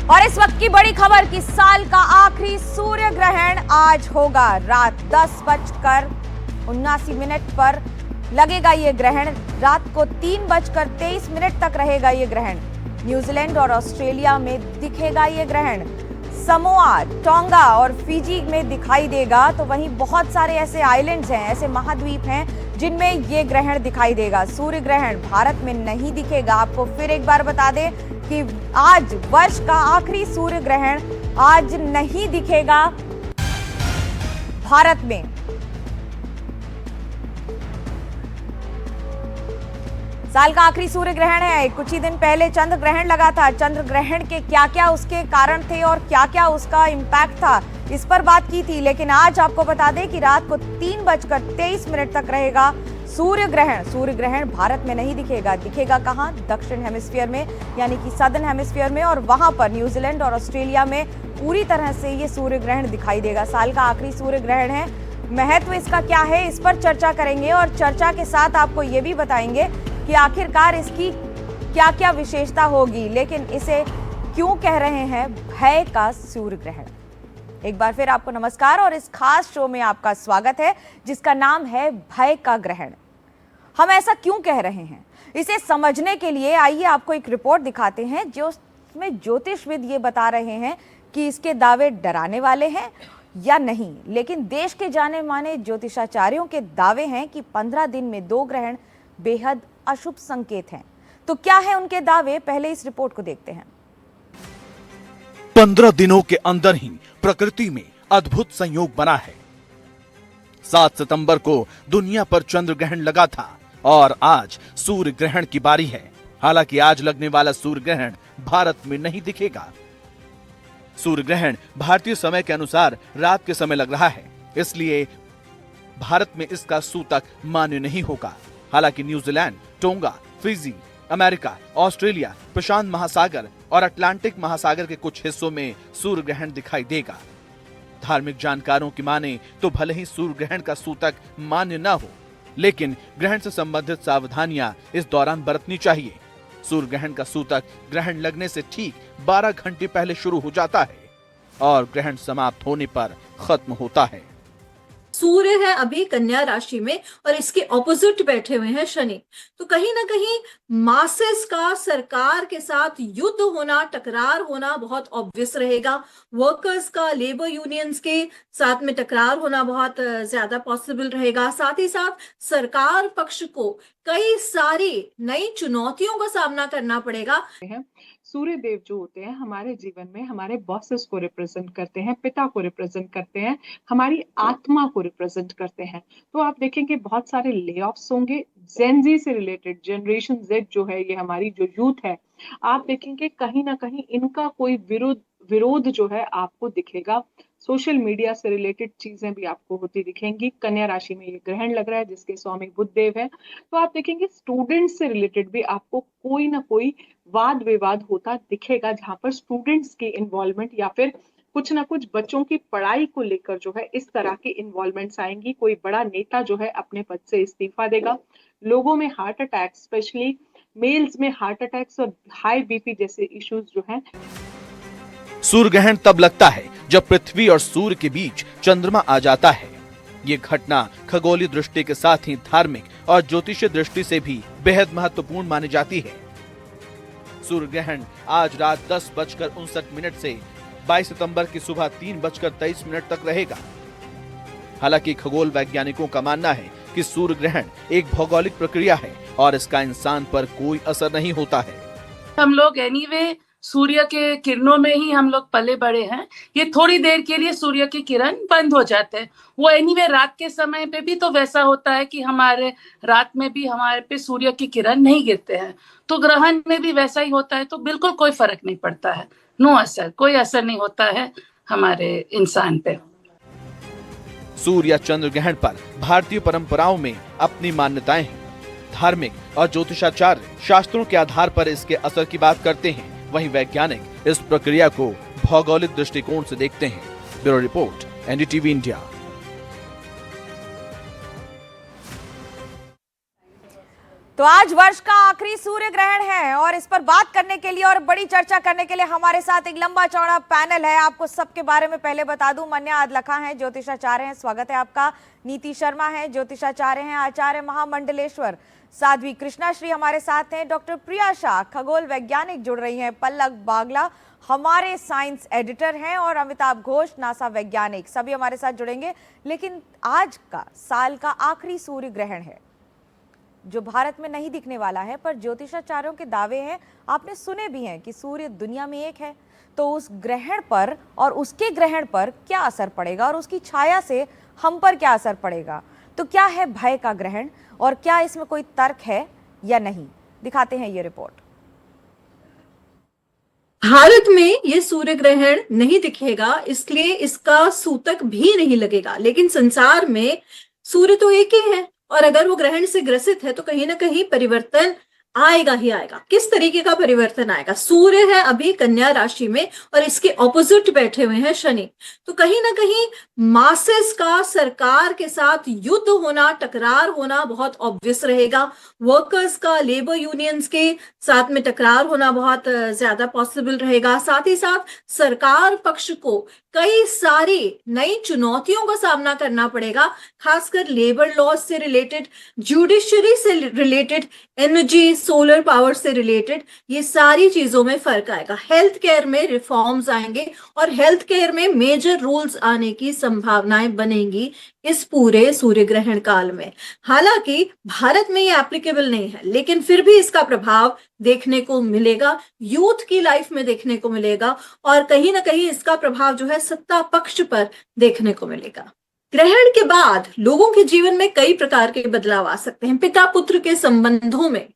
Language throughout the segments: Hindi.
और इस वक्त की बड़ी खबर कि साल का आखिरी सूर्य ग्रहण आज होगा। रात 10:79 पर लगेगा ये ग्रहण। रात को 3:23 तक रहेगा ये ग्रहण। न्यूजीलैंड और ऑस्ट्रेलिया में दिखेगा ये ग्रहण। समोआ, टोंगा और फिजी में दिखाई देगा। तो वहीं बहुत सारे ऐसे आइलैंड्स हैं, ऐसे महाद्वीप हैं जिनमें ये ग्रहण दिखाई देगा। सूर्य ग्रहण भारत में नहीं दिखेगा। आपको फिर एक बार बता दें कि आज वर्ष का आखिरी सूर्य ग्रहण आज नहीं दिखेगा भारत में। साल का आखिरी सूर्य ग्रहण है। कुछ ही दिन पहले चंद्र ग्रहण लगा था। चंद्र ग्रहण के क्या क्या उसके कारण थे और क्या क्या उसका इंपैक्ट था, इस पर बात की थी। लेकिन आज आपको बता दें कि रात को 3:23 तक रहेगा सूर्य ग्रहण। सूर्य ग्रहण भारत में नहीं दिखेगा। दिखेगा कहां? दक्षिण हेमिस्फीयर में, यानी कि सदर्न हेमिस्फीयर में। और वहां पर न्यूजीलैंड और ऑस्ट्रेलिया में पूरी तरह से ये सूर्य ग्रहण दिखाई देगा। साल का आखिरी सूर्य ग्रहण है। महत्व इसका क्या है, इस पर चर्चा करेंगे। और चर्चा के साथ आपको ये भी बताएंगे कि आखिरकार इसकी क्या क्या विशेषता होगी, लेकिन इसे क्यों कह रहे हैं भय का सूर्य ग्रहण। एक बार फिर आपको नमस्कार और इस खास शो में आपका स्वागत है जिसका नाम है भय का ग्रहण। हम ऐसा क्यों कह रहे हैं, इसे समझने के लिए आइए आपको एक रिपोर्ट दिखाते हैं जो उसमें ज्योतिषविद ये बता रहे हैं कि इसके दावे डराने वाले हैं या नहीं। लेकिन देश के जाने माने ज्योतिषाचार्यों के दावे हैं कि 15 दिन में 2 ग्रहण बेहद अशुभ संकेत हैं। तो क्या है उनके दावे, पहले इस रिपोर्ट को देखते हैं। 15 दिनों के अंदर ही प्रकृति में अद्भुत संयोग बना है। 7 सितंबर को दुनिया पर चंद्र ग्रहण लगा था और आज सूर्य ग्रहण की बारी है। हालांकि आज लगने वाला सूर्य ग्रहण भारत में नहीं दिखेगा। सूर्य ग्रहण भारतीय समय के अनुसार रात के समय लग रहा है, इसलिए भारत में इसका सूतक मान्य नहीं होगा। हालांकि New Zealand, Tonga, Fiji, America, Australia, प्रशांत महासागर और अटलांटिक महासागर के कुछ हिस्सों में सूर्य ग्रहण दिखाई देगा। धार्मिक जानकारों की माने तो भले ही सूर्य ग्रहण का सूतक मान्य न हो, लेकिन ग्रहण से संबंधित सावधानियां इस दौरान बरतनी चाहिए। सूर्य ग्रहण का सूतक ग्रहण लगने से ठीक 12 घंटे पहले शुरू हो जाता है और ग्रहण समाप्त होने पर खत्म होता है। सूर्य है अभी कन्या राशि में और इसके ऑपोजिट बैठे हुए हैं शनि। तो कहीं ना कहीं मासेस का सरकार के साथ युद्ध होना, टकरार होना बहुत ऑब्वियस रहेगा। वर्कर्स का लेबर यूनियंस के साथ में टकरार होना बहुत ज्यादा पॉसिबल रहेगा। साथ ही साथ सरकार पक्ष को कई सारी नई चुनौतियों का सामना करना पड़ेगा। सूर्य देव जो होते हैं हमारे जीवन में हमारे बॉसेस को रिप्रेजेंट करते हैं, पिता को रिप्रेजेंट करते हैं, हमारी आत्मा को रिप्रेजेंट करते हैं। तो आप देखेंगे बहुत सारे ले ऑफ्स होंगे जेन जी से रिलेटेड। जनरेशन जेड जो है, ये हमारी जो यूथ है, आप देखेंगे कहीं ना कहीं इनका कोई विरोध जो है आपको दिखेगा। सोशल मीडिया से रिलेटेड चीजें भी आपको होती दिखेंगी। कन्या राशि में ये ग्रहण लग रहा है जिसके स्वामी बुध देव है। तो आप देखेंगे स्टूडेंट्स से रिलेटेड भी आपको कोई ना कोई वाद विवाद होता दिखेगा, जहां पर स्टूडेंट्स की इन्वॉल्वमेंट या फिर कुछ ना कुछ बच्चों की पढ़ाई को लेकर जो है इस तरह की इन्वॉल्वमेंट्स आएंगी। कोई बड़ा नेता जो है अपने पद से इस्तीफा देगा। लोगों में हार्ट अटैक, स्पेशली मेल्स में हार्ट अटैक्स और हाई बीपी जैसे इश्यूज जो हैं। सूर्य ग्रहण तब लगता है जब पृथ्वी और सूर्य के बीच चंद्रमा आ जाता है। ये घटना खगोलीय दृष्टि के साथ ही धार्मिक और ज्योतिषीय दृष्टि से भी बेहद महत्वपूर्ण मानी जाती है। सूर्य ग्रहण आज रात 10:59 से 22 सितंबर की सुबह 3:23 तक रहेगा। हालांकि खगोल वैज्ञानिकों का मानना है कि सूर्य ग्रहण एक भौगोलिक प्रक्रिया है और इसका इंसान पर कोई असर नहीं होता है। हम लोग एनीवे सूर्य के किरणों में ही हम लोग पले बड़े हैं। ये थोड़ी देर के लिए सूर्य की किरण बंद हो जाते हैं। वो एनीवे रात के समय पे भी तो वैसा होता है कि हमारे रात में भी हमारे पे सूर्य की किरण नहीं गिरते हैं। तो ग्रहण में भी वैसा ही होता है। तो बिल्कुल कोई फर्क नहीं पड़ता है। नो असर, कोई असर नहीं होता है हमारे इंसान पे। सूर्य या चंद्र ग्रहण पर भारतीय परंपराओं में अपनी मान्यताएं हैं। धार्मिक और ज्योतिषाचार्य शास्त्रों के आधार पर इसके असर की बात करते हैं। वहीं वैज्ञानिक इस प्रक्रिया को भौगोलिक दृष्टिकोण से देखते हैं। Bureau report, NDTV India. तो आज वर्ष का आखिरी सूर्य ग्रहण है और इस पर बात करने के लिए और बड़ी चर्चा करने के लिए हमारे साथ एक लंबा चौड़ा पैनल है। आपको सबके बारे में पहले बता दूं, मन्या आदलखा हैं, ज्योतिषाचार्य हैं, स्वागत है आपका। नीति शर्मा हैं, ज्योतिषाचार्य हैं, आचार्य महामंडलेश्वर। साध्वी कृष्णाश्री हमारे साथ हैं। डॉक्टर प्रिया शाह, खगोल वैज्ञानिक जुड़ रही हैं। पल्लक बागला हमारे साइंस एडिटर हैं और अमिताभ घोष नासा वैज्ञानिक, सभी हमारे साथ जुड़ेंगे। लेकिन आज का साल का आखिरी सूर्य ग्रहण है जो भारत में नहीं दिखने वाला है, पर ज्योतिषाचार्यों के दावे हैं, आपने सुने भी हैं कि सूर्य दुनिया में एक है। तो उस ग्रहण पर और उसके ग्रहण पर क्या असर पड़ेगा और उसकी छाया से हम पर क्या असर पड़ेगा। तो क्या है भय का ग्रहण और क्या इसमें कोई तर्क है या नहीं, दिखाते हैं ये रिपोर्ट। भारत में ये सूर्य ग्रहण नहीं दिखेगा, इसलिए इसका सूतक भी नहीं लगेगा। लेकिन संसार में सूर्य तो एक ही है और अगर वो ग्रहण से ग्रसित है तो कहीं ना कहीं परिवर्तन आएगा ही आएगा। किस तरीके का परिवर्तन आएगा? सूर्य है अभी कन्या राशि में और इसके ऑपोजिट बैठे हुए हैं शनि। तो कहीं ना कहीं मासेस का सरकार के साथ युद्ध होना, टकरार होना बहुत ऑब्वियस रहेगा। वर्कर्स का लेबर यूनियंस के साथ में टकरार होना बहुत ज्यादा पॉसिबल रहेगा। साथ ही साथ सरकार पक्ष को कई सारी नई चुनौतियों का सामना करना पड़ेगा, खासकर लेबर लॉज से रिलेटेड, जुडिशरी से रिलेटेड, एनर्जी सोलर पावर से रिलेटेड, ये सारी चीजों में फर्क आएगा। हेल्थ केयर में रिफॉर्म्स आएंगे और हेल्थ केयर में मेजर रूल्स आने की संभावनाएं बनेंगी इस पूरे सूर्य ग्रहण काल में। हालांकि भारत में ये एप्लीकेबल नहीं है, लेकिन फिर भी इसका प्रभाव देखने को मिलेगा, यूथ की लाइफ में देखने को मिलेगा और कहीं ना कहीं इसका प्रभाव जो है सत्ता पक्ष पर देखने को मिलेगा। ग्रहण के बाद लोगों के जीवन में कई प्रकार के बदलाव आ सकते हैं। पिता पुत्र के संबंधों में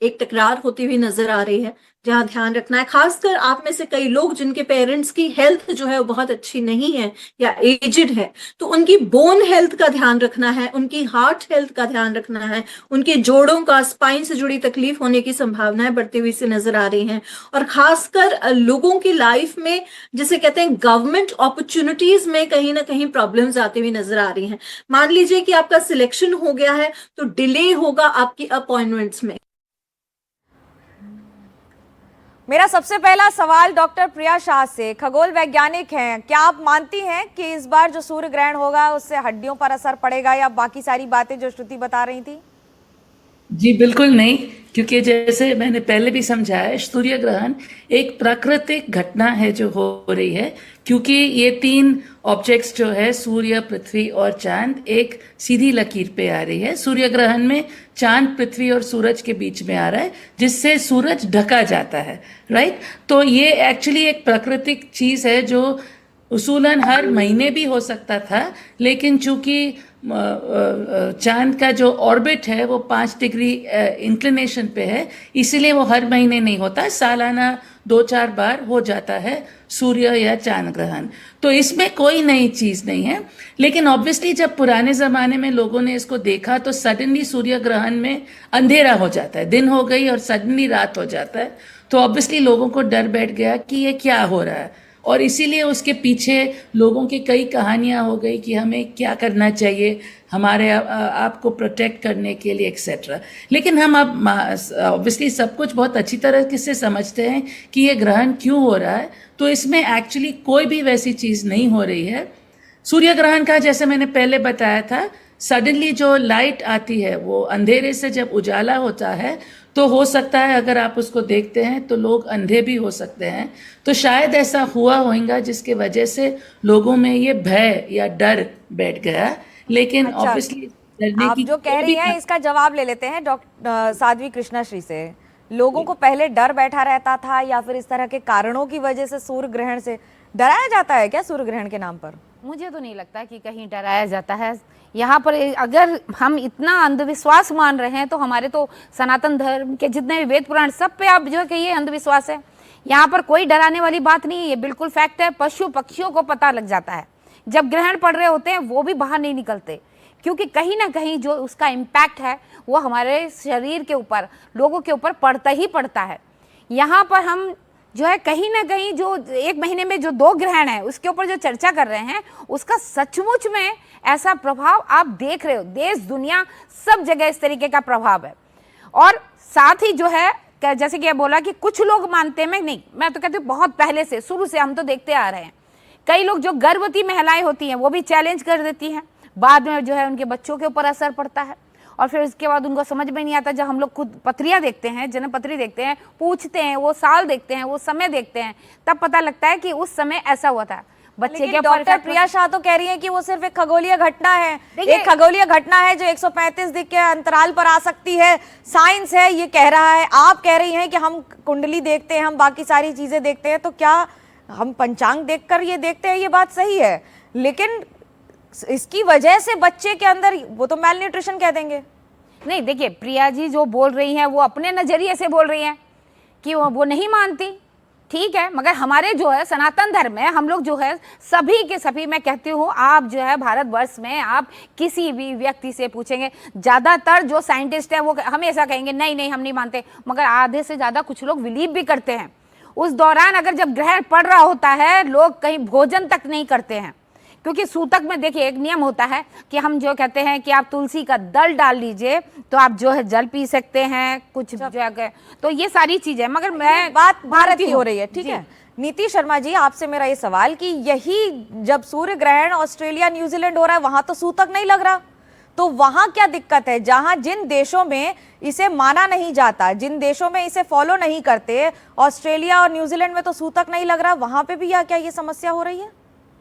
एक टकरार होती हुई नजर आ रही है, जहां ध्यान रखना है। खासकर आप में से कई लोग जिनके पेरेंट्स की हेल्थ जो है वो बहुत अच्छी नहीं है या एजिड है, तो उनकी बोन हेल्थ का ध्यान रखना है, उनकी हार्ट हेल्थ का ध्यान रखना है, उनके जोड़ों का, स्पाइन से जुड़ी तकलीफ होने की संभावनाएं बढ़ती हुई से नजर आ रही हैं। और खासकर लोगों की लाइफ में जिसे कहते हैं गवर्नमेंट अपॉर्चुनिटीज में कहीं ना कहीं प्रॉब्लम्स आती हुई नजर आ रही हैं। मान लीजिए कि आपका सिलेक्शन हो गया है तो डिले होगा आपकी अपॉइंटमेंट्स में। मेरा सबसे पहला सवाल डॉक्टर प्रिया शाह से, खगोल वैज्ञानिक हैं, क्या आप मानती हैं कि इस बार जो सूर्य ग्रहण होगा उससे हड्डियों पर असर पड़ेगा या बाकी सारी बातें जो श्रुति बता रही थी? जी बिल्कुल नहीं, क्योंकि जैसे मैंने पहले भी समझाया, सूर्य ग्रहण एक प्राकृतिक घटना है जो हो रही है, क्योंकि ये तीन ऑब्जेक्ट्स जो है सूर्य, पृथ्वी और चांद एक सीधी लकीर पे आ रही है। सूर्य ग्रहण में चांद पृथ्वी और सूरज के बीच में आ रहा है, जिससे सूरज ढका जाता है, राइट। तो ये एक्चुअली एक प्राकृतिक चीज है जो उसूलन हर महीने भी हो सकता था, लेकिन चूंकि चांद का जो ऑर्बिट है वो 5 डिग्री इंक्लिनेशन पे है, इसीलिए वो हर महीने नहीं होता, सालाना 2-4 बार हो जाता है सूर्य या चांद ग्रहण। तो इसमें कोई नई चीज नहीं है। लेकिन ऑब्वियसली जब पुराने जमाने में लोगों ने इसको देखा तो सडनली सूर्य ग्रहण में अंधेरा हो जाता है, दिन हो गई और सडनली रात हो जाता है, तो ऑब्वियसली लोगों को डर बैठ गया कि ये क्या हो रहा है, और इसीलिए उसके पीछे लोगों की कई कहानियां हो गई कि हमें क्या करना चाहिए हमारे आप को प्रोटेक्ट करने के लिए एक्सेट्रा। लेकिन हम अब ऑब्वियसली सब कुछ बहुत अच्छी तरह से समझते हैं कि ये ग्रहण क्यों हो रहा है। तो इसमें एक्चुअली कोई भी वैसी चीज़ नहीं हो रही है। सूर्य ग्रहण का जैसे मैंने पहले बताया था, सडनली जो लाइट आती है वो अंधेरे से जब उजाला होता है तो हो सकता है अगर आप उसको देखते हैं तो लोग अंधे भी हो सकते हैं। तो शायद ऐसा हुआ होगा जिसके वजह से लोगों में ये भय या डर बैठ गया। लेकिन ऑब्वियसली आप जो कह रही हैं इसका जवाब ले लेते हैं डॉक्टर साध्वी कृष्णाश्री से। लोगों को पहले डर बैठा रहता था या फिर इस तरह के कारणों की वजह से सूर्य ग्रहण से डराया जाता है क्या सूर्य ग्रहण के नाम पर? मुझे तो नहीं लगता कि कहीं डराया जाता है। यहाँ पर अगर हम इतना अंधविश्वास मान रहे हैं तो हमारे तो सनातन धर्म के जितने भी वेद पुराण सब पे आप जो कहिए अंधविश्वास है। यहाँ पर कोई डराने वाली बात नहीं है, ये बिल्कुल फैक्ट है। पशु पक्षियों को पता लग जाता है जब ग्रहण पड़ रहे होते हैं, वो भी बाहर नहीं निकलते, क्योंकि कहीं ना कहीं जो उसका इम्पैक्ट है वो हमारे शरीर के ऊपर, लोगों के ऊपर पड़ता ही पड़ता है। यहाँ पर हम जो है कहीं ना कहीं जो 1 महीने में जो 2 ग्रहण है उसके ऊपर जो चर्चा कर रहे हैं, उसका सचमुच में ऐसा प्रभाव आप देख रहे हो, देश दुनिया सब जगह इस तरीके का प्रभाव है। और साथ ही जो है जैसे कि बोला कि कुछ लोग मानते हैं, मैं नहीं, मैं तो कहती हूँ बहुत पहले से, शुरू से हम तो देखते आ रहे हैं, कई लोग जो गर्भवती महिलाएं होती हैं वो भी चैलेंज कर देती हैं, बाद में जो है उनके बच्चों के ऊपर असर पड़ता है, और फिर उसके बाद उनको समझ में नहीं आता। जब हम लोग खुद पत्रियां देखते हैं, जन्म पत्री देखते हैं, पूछते हैं, वो साल देखते हैं, वो समय देखते हैं, तब पता लगता है कि उस समय ऐसा हुआ था बच्चे के। डॉक्टर प्रिया शाह तो कह रही है कि वो सिर्फ एक खगोलीय घटना है, एक खगोलीय घटना है जो 135 दिन के अंतराल पर आ सकती है, साइंस है ये कह रहा है। आप कह रही हैं कि हम कुंडली देखते हैं, हम बाकी सारी चीजें देखते हैं, तो क्या हम पंचांग देखकर ये देखते हैं? ये बात सही है, लेकिन इसकी वजह से बच्चे के अंदर वो तो मेल न्यूट्रिशन कह देंगे। नहीं, देखिए प्रिया जी जो बोल रही हैं वो अपने नजरिए से बोल रही हैं कि वो नहीं मानती, ठीक है, मगर हमारे जो है सनातन धर्म में हम लोग जो है सभी के सभी, मैं कहती हूँ आप जो है भारतवर्ष में आप किसी भी व्यक्ति से पूछेंगे, ज़्यादातर जो साइंटिस्ट हैं वो हमेशा कहेंगे नहीं नहीं हम नहीं मानते, मगर आधे से ज़्यादा कुछ लोग बिलीव भी करते हैं। उस दौरान अगर जब ग्रहण पड़ रहा होता है लोग कहीं भोजन तक नहीं करते हैं, क्योंकि सूतक में देखिए एक नियम होता है कि हम जो कहते हैं कि आप तुलसी का दल डाल लीजिए तो आप जो है जल पी सकते हैं, कुछ जो है, तो ये सारी चीजें, मगर मैं बात भारत की हो रही है, ठीक है। नीति शर्मा जी, आपसे मेरा ये सवाल कि यही जब सूर्य ग्रहण ऑस्ट्रेलिया न्यूजीलैंड हो रहा है वहां तो सूतक नहीं लग रहा, तो वहां क्या दिक्कत है? जहां जिन देशों में इसे माना नहीं जाता, जिन देशों में इसे फॉलो नहीं करते, ऑस्ट्रेलिया और न्यूजीलैंड में तो सूतक नहीं लग रहा, वहां पे भी क्या ये समस्या हो रही है?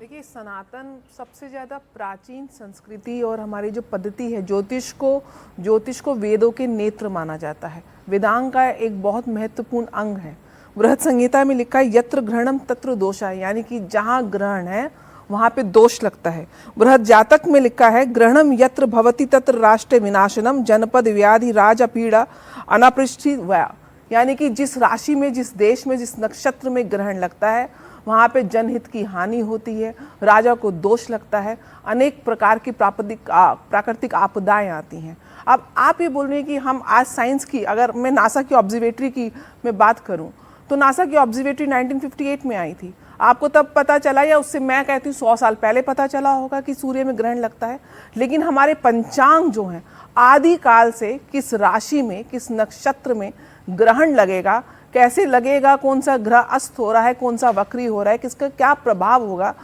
देखिए, सनातन सबसे ज़्यादा प्राचीन संस्कृति और हमारी जो पद्धति है, ज्योतिष को वेदों के नेत्र माना जाता है, वेदांग का एक बहुत महत्वपूर्ण अंग है। बृहद संहिता में लिखा है यत्र ग्रहणम तत्र दोषा, यानी कि जहाँ ग्रहण है वहाँ पे दोष लगता है। बृहद जातक में लिखा है ग्रहणम यत्र भवति तत्र राष्ट्र विनाशनम जनपद व्याधि राजा पीड़ा अनापृष्टि वया, यानी कि जिस राशि में, जिस देश में, जिस नक्षत्र में ग्रहण लगता है वहाँ पे जनहित की हानि होती है, राजा को दोष लगता है, अनेक प्रकार की प्राकृतिक आपदाएं आती हैं। अब आप ये बोल रहे हैं कि हम आज साइंस की, अगर मैं नासा की ऑब्जर्वेटरी की मैं बात करूं तो नासा की ऑब्जर्वेटरी 1958 में आई थी, आपको तब पता चला या उससे मैं कहती हूँ 100 साल पहले पता चला होगा कि सूर्य में ग्रहण लगता है। लेकिन हमारे पंचांग जो हैं आदि काल से किस राशि में, किस नक्षत्र में ग्रहण लगेगा, कैसे लगेगा, कौन सा ग्रह अस्त हो रहा है, कौन सा वक्री हो रहा है, किसका क्या प्रभाव होगा,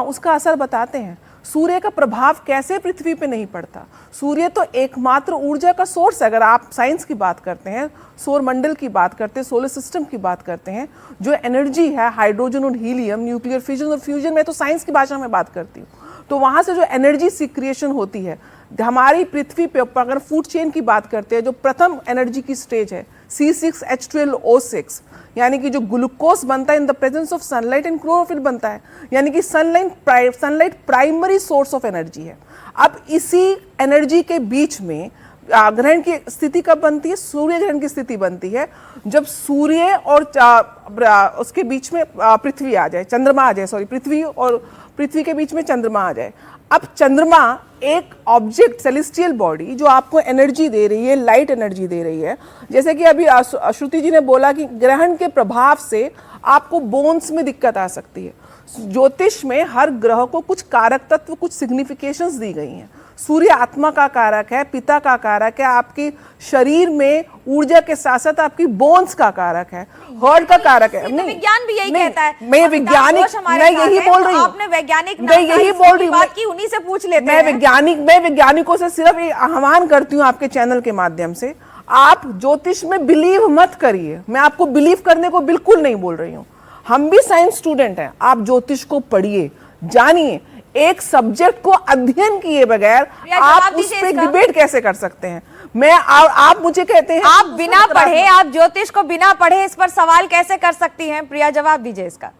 उसका असर बताते हैं। सूर्य का प्रभाव कैसे पृथ्वी पे नहीं पड़ता? सूर्य तो एकमात्र ऊर्जा का सोर्स है। अगर आप साइंस की बात करते हैं, सौर मंडल की बात करते हैं, सोलर सिस्टम की बात करते हैं, जो एनर्जी है हाइड्रोजन और हीलियम, न्यूक्लियर फिजन और फ्यूजन, में तो साइंस की भाषा में बात करती हूँ, तो वहाँ से जो एनर्जी सिक्रिएशन होती है हमारी पृथ्वी पे, अगर फूड चेन की बात करते हैं, जो प्रथम एनर्जी की स्टेज है C6H12O6, यानी कि जो ग्लूकोज बनता है in the presence of sunlight and chlorophyll बनता है, यानी कि sunlight primary source of energy है। अब इसी एनर्जी के बीच में ग्रहण की स्थिति कब बनती है? सूर्य ग्रहण की स्थिति बनती है जब सूर्य और उसके बीच में पृथ्वी आ जाए, चंद्रमा आ जाए, सॉरी, पृथ्वी और पृथ्वी के बीच में चंद्रमा आ जाए। अब चंद्रमा एक ऑब्जेक्ट, सेलेस्टियल बॉडी, जो आपको एनर्जी दे रही है, लाइट एनर्जी दे रही है। जैसे कि अभी श्रुति जी ने बोला कि ग्रहण के प्रभाव से आपको बोन्स में दिक्कत आ सकती है। ज्योतिष में हर ग्रह को कुछ कारक तत्व, कुछ सिग्निफिकेशंस दी गई हैं। सूर्य आत्मा का कारक है, पिता का कारक है, आपकी शरीर में ऊर्जा के साथ साथ आपकी बोन्स का कारक है, हर्ट का कारक है। नहीं, विज्ञान भी यही कहता है। मैं वैज्ञानिक, मैं यही बोल रही हूँ, आपने वैज्ञानिक, मैं यही बोल रही हूँ, बात की उन्हीं से पूछ लेते हैं। मैं वैज्ञानिकों से सिर्फ आह्वान करती हूँ आपके चैनल के माध्यम से, आप ज्योतिष में बिलीव मत करिए। मैं आपको बिलीव करने को बिल्कुल नहीं बोल रही हूँ, हम भी साइंस स्टूडेंट हैं। आप ज्योतिष को पढ़िए, जानिए। एक सब्जेक्ट को अध्ययन किए बगैर आप उस पर डिबेट कैसे कर सकते हैं? आप मुझे कहते हैं आप बिना पढ़े, आप ज्योतिष को बिना पढ़े इस पर सवाल कैसे कर सकती हैं? प्रिया, जवाब दीजिए इसका।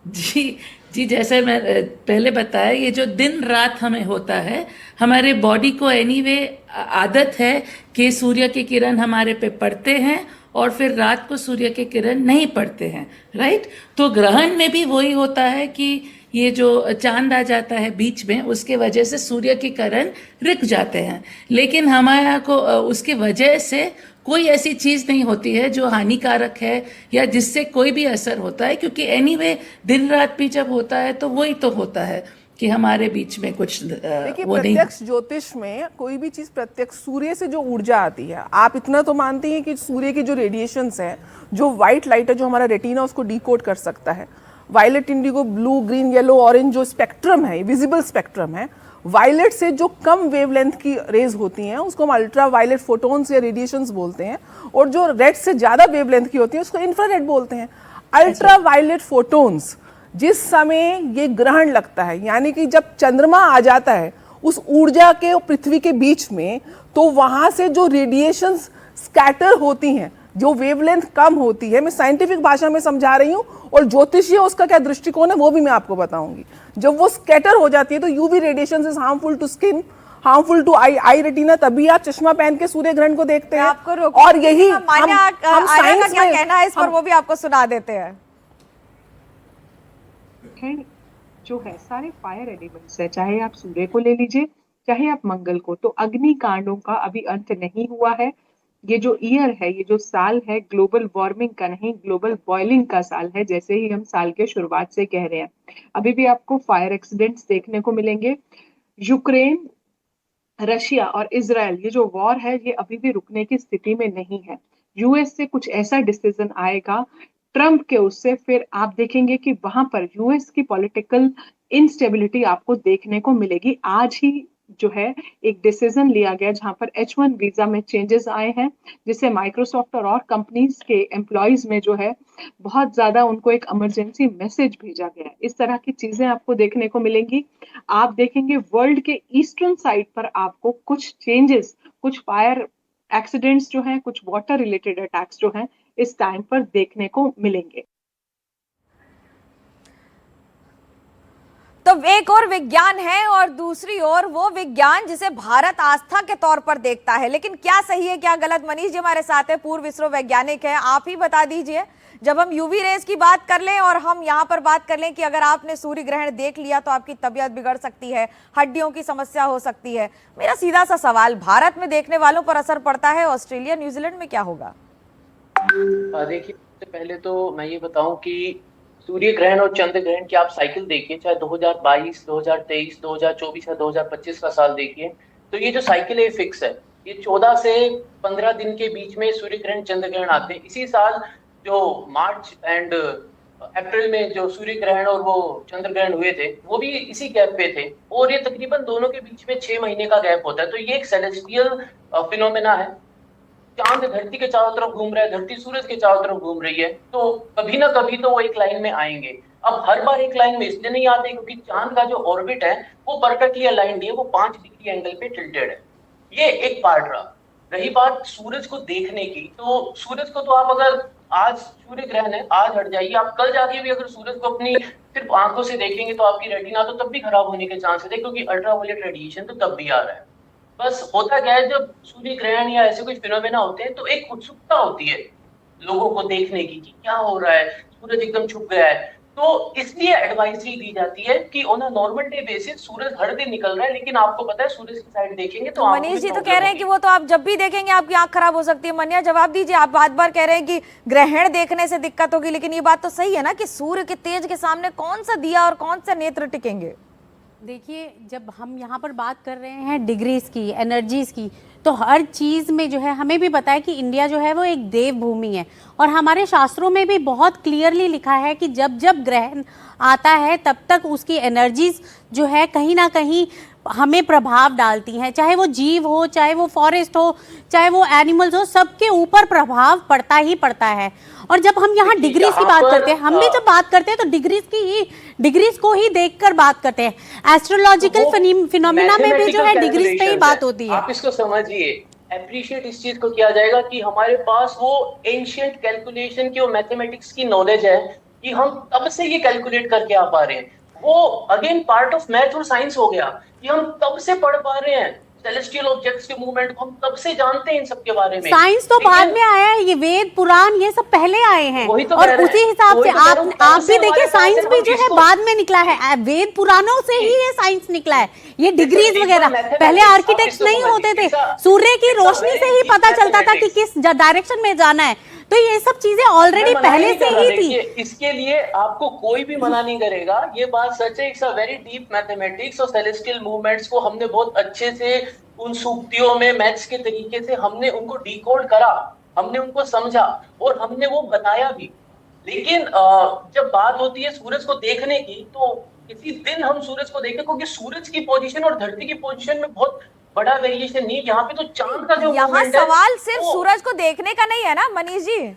जी, जैसे मैं पहले बताया, ये जो दिन रात हमें होता है, हमारे बॉडी को एनीवे आदत है कि सूर्य की किरण हमारे पे पड़ते हैं और फिर रात को सूर्य के किरण नहीं पड़ते हैं, राइट? तो ग्रहण में भी वही होता है कि ये जो चांद आ जाता है बीच में, उसके वजह से सूर्य की किरण रुक जाते हैं। लेकिन हमारे को उसकी वजह से कोई ऐसी चीज़ नहीं होती है जो हानिकारक है या जिससे कोई भी असर होता है, क्योंकि एनीवे दिन रात भी जब होता है तो वही तो होता है कि हमारे बीच में कुछ देखिए, वो नहीं। प्रत्यक्ष ज्योतिष में कोई भी चीज प्रत्यक्ष सूर्य से जो ऊर्जा आती है, आप इतना तो मानते हैं कि सूर्य की जो रेडिएशंस हैं, जो व्हाइट लाइट है, जो हमारा रेटिना उसको डिकोड कर सकता है, violet, indigo, blue, green, yellow, orange जो स्पेक्ट्रम है, विजिबल स्पेक्ट्रम है, वायलेट से जो कम वेवलेंथ की रेज होती हैं उसको हम अल्ट्रा वायलेट फोटोन्स या रेडिएशंस बोलते हैं, और जो रेड से ज़्यादा वेवलेंथ की होती है उसको इंफ्रारेड बोलते हैं। अल्ट्रा वायलेट फोटोन्स जिस समय ये ग्रहण लगता है, यानी कि जब चंद्रमा आ जाता है उस ऊर्जा के और पृथ्वी के बीच में, तो वहाँ से जो रेडिएशंस स्कैटर होती हैं, जो वेवलेंथ कम होती है, मैं साइंटिफिक भाषा में समझा रही हूँ, और ज्योतिषीय उसका क्या दृष्टिकोण है वो भी मैं आपको बताऊंगी। जब वो स्कैटर हो जाती है तो UV radiation is harmful to skin, harmful to eye retina, तभी आप चश्मा पहन के सूर्य ग्रहण को देखते हैं। आपको और यही हम साइंस क्या कहना है इस पर वो भी आपको सुना देते हैं। जो है सारे फायर एलिमेंट्स है, चाहे आप सूर्य को ले लीजिए चाहे आप मंगल को, तो अग्नि कांडों का अभी अंत नहीं हुआ है। ये जो ईयर है, ये जो साल है, ग्लोबल वार्मिंग का नहीं, ग्लोबल बॉइलिंग का साल है, जैसे ही हम साल के शुरुआत से कह रहे हैं। अभी भी आपको फायर एक्सीडेंट्स देखने को मिलेंगे। यूक्रेन, रशिया और इजराइल, ये जो वॉर है ये अभी भी रुकने की स्थिति में नहीं है। यूएस से कुछ ऐसा डिसीजन आएगा ट्रंप के, उससे फिर आप देखेंगे कि वहां पर यूएस की पॉलिटिकल इंस्टेबिलिटी आपको देखने को मिलेगी। आज ही जो है एक डिसीजन लिया गया जहां पर H1 वीजा में चेंजेस आए हैं, जिससे माइक्रोसॉफ्ट और कंपनीज के एम्प्लॉयज में जो है बहुत ज्यादा उनको एक इमरजेंसी मैसेज भेजा गया है। इस तरह की चीजें आपको देखने को मिलेंगी। आप देखेंगे वर्ल्ड के ईस्टर्न साइड पर आपको कुछ चेंजेस, कुछ फायर एक्सीडेंट्स जो हैं, कुछ वाटर रिलेटेड अटैक्स जो हैं इस टाइम पर देखने को मिलेंगे। तो एक और विज्ञान है और दूसरी ओर वो विज्ञान जिसे भारत आस्था के तौर पर देखता है। लेकिन क्या सही है क्या गलत, मनीष जी हमारे साथ है, पूर्व इसरो वैज्ञानिक है, आप ही बता दीजिए। जब हम यूवी रेज की बात कर लें और हम यहाँ पर बात कर लें कि अगर आपने सूर्य ग्रहण देख लिया तो आपकी तबीयत बिगड़ सकती है, हड्डियों की समस्या हो सकती है, मेरा सीधा सा सवाल, भारत में देखने वालों पर असर पड़ता है, ऑस्ट्रेलिया न्यूजीलैंड में क्या होगा? देखिए, सबसे पहले तो मैं ये बताऊं कि सूर्य ग्रहण और चंद्र ग्रहण की आप साइकिल देखिए, चाहे 2022, 2023, 2024 या 2025 का साल देखिए, तो ये जो साइकिल है फिक्स है। ये 14 से 15 दिन के बीच में सूर्य ग्रहण चंद्र ग्रहण आते हैं। इसी साल जो मार्च एंड अप्रैल में जो सूर्य ग्रहण और वो चंद्र ग्रहण हुए थे वो भी इसी गैप पे थे, और ये तकरीबन दोनों के बीच में 6 महीने का गैप होता है। तो ये एक सेलेस्टियल फिनोमेना है। चांद धरती के चारों तरफ घूम रहा है, धरती सूरज के चारों तरफ घूम रही है, तो कभी ना कभी तो वो एक लाइन में आएंगे। अब हर बार एक लाइन में इसलिए नहीं आते क्योंकि चांद का जो ऑर्बिट है वो परफेक्टली अलाइंड नहीं है, वो 5 डिग्री एंगल पे टिल्टेड है। ये एक पार्ट रहा। रही बात सूरज को देखने की, तो सूरज को तो आप अगर आज सूर्य ग्रहण है, आज हट जाइए, आप कल जाके भी अगर सूरज को अपनी सिर्फ आंखों से देखेंगे तो आपकी रेटिना तो तब भी खराब होने के चांसेस है, क्योंकि अल्ट्रावायलेट रेडिएशन तो तब भी आ रहा है। बस होता क्या है, जब सूर्य ग्रहण या ऐसे कोई फिनोमेना होते हैं तो एक उत्सुकता होती है लोगों को देखने की कि क्या हो रहा है, सूरज एकदम छुप गया है। तो इसलिए एडवाइजरी दी जाती है कि on a normal day basis सूरज हर दिन निकल रहा है, लेकिन आपको पता है सूरज की साइड देखेंगे तो मनीष जी तो कह रहे हैं कि वो तो आप जब भी देखेंगे आपकी आंख खराब हो सकती है। मन्या जवाब दीजिए, आप बार कह रहे हैं कि ग्रहण देखने से दिक्कत होगी, लेकिन ये बात तो सही है ना कि सूर्य के तेज के सामने कौन सा दिया और कौन सा नेत्र टिकेंगे? देखिए, जब हम यहाँ पर बात कर रहे हैं डिग्रीज की, एनर्जीज की, तो हर चीज़ में जो है हमें भी पता है कि इंडिया जो है वो एक देव भूमि है, और हमारे शास्त्रों में भी बहुत क्लियरली लिखा है कि जब जब ग्रहण आता है तब तक उसकी एनर्जीज जो है कहीं ना कहीं हमें प्रभाव डालती हैं, चाहे वो जीव हो, चाहे वो फॉरेस्ट हो, चाहे वो एनिमल्स हो, सबके ऊपर प्रभाव पड़ता ही पड़ता है। और जब हम यहाँ डिग्रीज की बात करते हैं, हम भी जब बात करते हैं तो डिग्रीज को ही देखकर बात करते हैं। एस्ट्रोलॉजिकल फिनोमेना में भी जो है डिग्रीज पे ही बात होती है। आप इसको समझिए, अप्रिशिएट इस चीज को किया जाएगा कि हमारे पास वो एंशिएंट कैलकुलेशन की और मैथमेटिक्स की नॉलेज है कि हम तब से ये कैलकुलेट करके आ पा रहे हैं। वो अगेन पार्ट ऑफ मैथ और साइंस हो गया कि हम तब से पढ़ पा रहे हैं सेलेस्टियल ऑब्जेक्ट्स के मूवमेंट को, हम तब से जानते हैं इन सब के बारे में। साइंस तो बाद में आया है, ये वेद पुराण ये सब पहले आए हैं, तो और उसी हिसाब से आप भी देखिए साइंस भी जो है बाद में निकला है, वेद पुराणों से ही ये साइंस निकला है। ये डिग्रीज वगैरह पहले आर्किटेक्ट्स नहीं होते थे, सूर्य की रोशनी से ही पता चलता था कि किस डायरेक्शन में जाना है। तो ये सब चीजें ऑलरेडी पहले से ही थी। इसके लिए आपको कोई भी मना नहीं करेगा, ये बात सच है। It's a very deep mathematics और सेलेस्टियल मूवमेंट्स को हमने बहुत अच्छे से उन सूक्तियों में मैथ्स के तरीके से हमने उनको डिकोड करा, हमने उनको समझा और हमने वो बताया भी। लेकिन जब बात होती है सूरज को देखने की, तो किसी दिन हम सूरज को देखें, क्योंकि सूरज की पोजीशन और धरती की पोजीशन में बहुत बड़ा वेरिएशन नहीं। यहाँ पे तो चांद का जो यहाँ सवाल सिर्फ सूरज को देखने का नहीं है ना मनीष जी,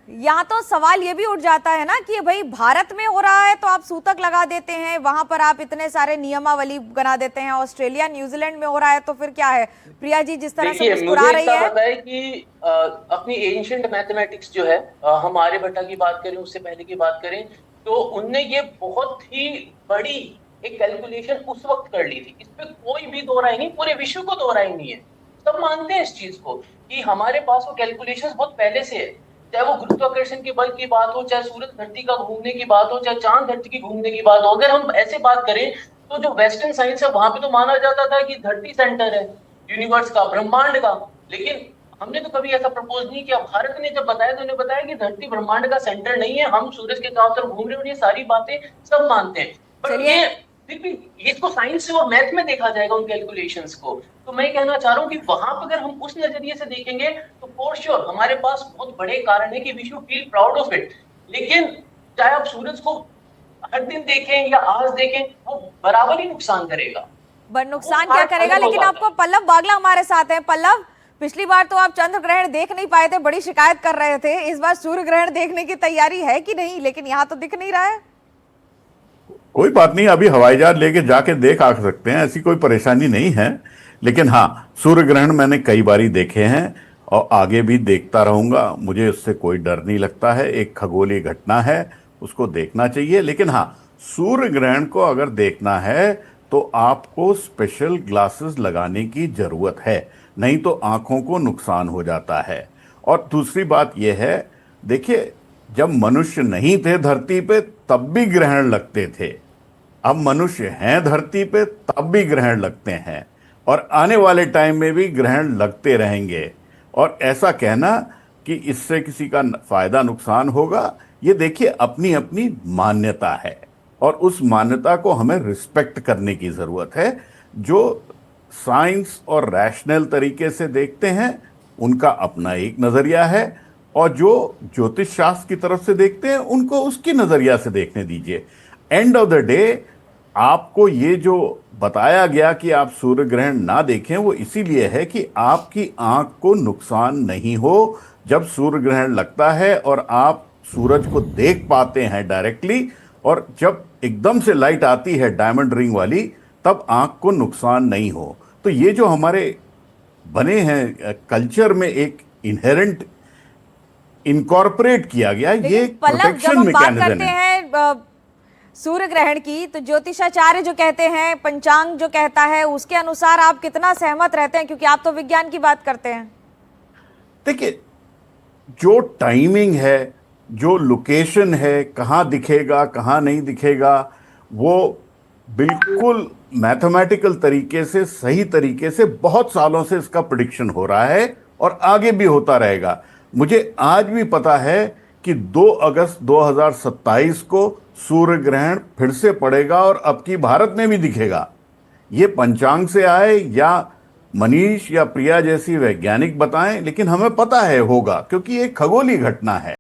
यहाँ तो सवाल ये भी उठ जाता है ना कि भाई भारत में हो रहा है तो आप सूतक लगा देते हैं, वहां पर आप इतने सारे नियमावली बना देते हैं, ऑस्ट्रेलिया न्यूजीलैंड में हो रहा है तो फिर क्या है? प्रिया जी जिस तरह से मुस्कुरा रही है, पता है कि अपनी एंशिएंट मैथमेटिक्स जो है, हम आर्यभट्ट की बात करें, उससे पहले की बात करें, तो उनने ये बहुत ही बड़ी एक कैलकुलेशन उस वक्त कर ली थी। इस पे कोई भी दो राय नहीं, पूरे विश्व को दो राय नहीं है, सब मानते हैं इस चीज को कि हमारे पास वो कैलकुलेशंस बहुत पहले से है। चाहे वो गुरुत्वाकर्षण के बल की बात हो, चाहे सूरज धरती का घूमने की बात हो, चाहे चांद धरती की घूमने की बात हो। अगर हम ऐसे बात करें तो जो वेस्टर्न साइंस है वहां पे तो माना जाता था कि धरती सेंटर है यूनिवर्स का, ब्रह्मांड का, लेकिन हमने तो कभी ऐसा प्रपोज नहीं किया। भारत ने जब बताया तो उन्हें बताया कि धरती ब्रह्मांड का सेंटर नहीं है, हम सूरज के चारों तरफ घूम रहे हैं, और ये सारी बातें सब मानते हैं। पर ये फिर भी इसको साइंस से और मैथ में देखा जाएगा उन कैलकुलेशंस को। तो मैं कहना चाह रहा हूँ कि वहां पर अगर हम उस नजरिए से देखेंगे तो फॉर श्योर हमारे पास बहुत बड़े कारण है कि we should feel proud of it. लेकिन चाहे आप सूरज को हर दिन देखें या आज देखें, वो बराबर ही नुकसान करेगा। नुकसान क्या करेगा? लेकिन आपको पल्लव बागला हमारे साथ हैं। पल्लव, पिछली बार तो आप चंद्र ग्रहण देख नहीं पाए थे, बड़ी शिकायत कर रहे थे, इस बार सूर्य ग्रहण देखने की तैयारी है कि नहीं? लेकिन यहाँ तो दिख नहीं रहा है। कोई बात नहीं, अभी हवाई जहाज लेके जाके देख आ सकते हैं, ऐसी कोई परेशानी नहीं है। लेकिन हाँ, सूर्य ग्रहण मैंने कई बारी देखे हैं और आगे भी देखता रहूंगा, मुझे उससे कोई डर नहीं लगता है। एक खगोलीय घटना है, उसको देखना चाहिए। लेकिन हाँ, सूर्य ग्रहण को अगर देखना है तो आपको स्पेशल ग्लासेस लगाने की जरूरत है, नहीं तो आंखों को नुकसान हो जाता है। और दूसरी बात यह है, देखिए जब मनुष्य नहीं थे धरती पे तब भी ग्रहण लगते थे, अब मनुष्य हैं धरती पे तब भी ग्रहण लगते हैं, और आने वाले टाइम में भी ग्रहण लगते रहेंगे। और ऐसा कहना कि इससे किसी का फायदा नुकसान होगा, ये देखिए अपनी अपनी मान्यता है, और उस मान्यता को हमें रिस्पेक्ट करने की ज़रूरत है। जो साइंस और रैशनल तरीके से देखते हैं उनका अपना एक नज़रिया है, और जो ज्योतिष शास्त्र की तरफ से देखते हैं उनको उसकी नज़रिया से देखने दीजिए। एंड ऑफ द डे आपको ये जो बताया गया कि आप सूर्य ग्रहण ना देखें, वो इसीलिए है कि आपकी आंख को नुकसान नहीं हो। जब सूर्य ग्रहण लगता है और आप सूरज को देख पाते हैं डायरेक्टली, और जब एकदम से लाइट आती है डायमंड रिंग वाली, तब आंख को नुकसान नहीं हो। तो ये जो हमारे बने हैं कल्चर में एक इनहेरेंट इनकॉर्पोरेट किया गया, ये प्रोटेक्शन मैकेनिज्म है। सूर्य ग्रहण की तो ज्योतिषाचार्य जो कहते हैं, पंचांग जो कहता है, उसके अनुसार आप कितना सहमत रहते हैं? क्योंकि आप तो विज्ञान की बात करते हैं। देखिए, जो टाइमिंग है, जो लोकेशन है, कहाँ दिखेगा कहाँ नहीं दिखेगा, वो बिल्कुल मैथमेटिकल तरीके से, सही तरीके से बहुत सालों से इसका प्रेडिक्शन हो रहा है और आगे भी होता रहेगा। मुझे आज भी पता है कि 2 अगस्त 2027 को सूर्य ग्रहण फिर से पड़ेगा और अब की भारत में भी दिखेगा। ये पंचांग से आए या मनीष या प्रिया जैसी वैज्ञानिक बताएं, लेकिन हमें पता है होगा, क्योंकि ये खगोलीय घटना है।